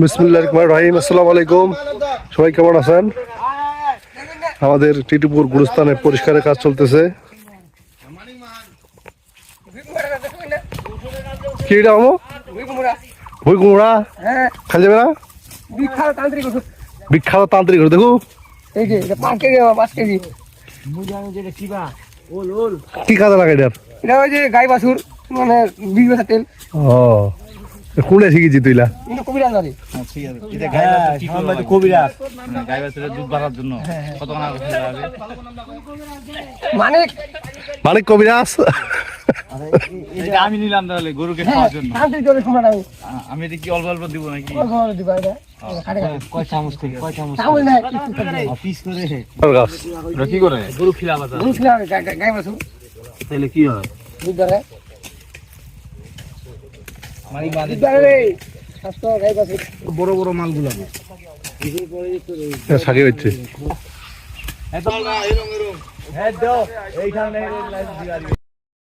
বিসমিল্লাহির রহমানির রহিম। আসসালামু আলাইকুম, সবাই কেমন আছেন? আমাদের টিটুপুর গুরুস্থানে পরিষ্কারের কাজ চলতেছে। কি এটা মামু? ভুই কুমড়া খালি যাবে না? বিখ্যাত তান্ত্রিক দেখো কি কাজে লাগাই এটার? গাই বাছুর মানে 20 বছর তেল। ও কোনে শিখেছি তুইলা? কবিরাজ বাড়ি মানিক মানিক কবিরাজ। আমি নিলাম তাহলে গরুকে খাওয়ার জন্য। আমি এটা কি অল্প অল্প দিব নাকি? কি করে গরু খিলাবা? গাই বাছুর তাহলে কি হয়? বড় বড় মালগুলো সাকিব হচ্ছে।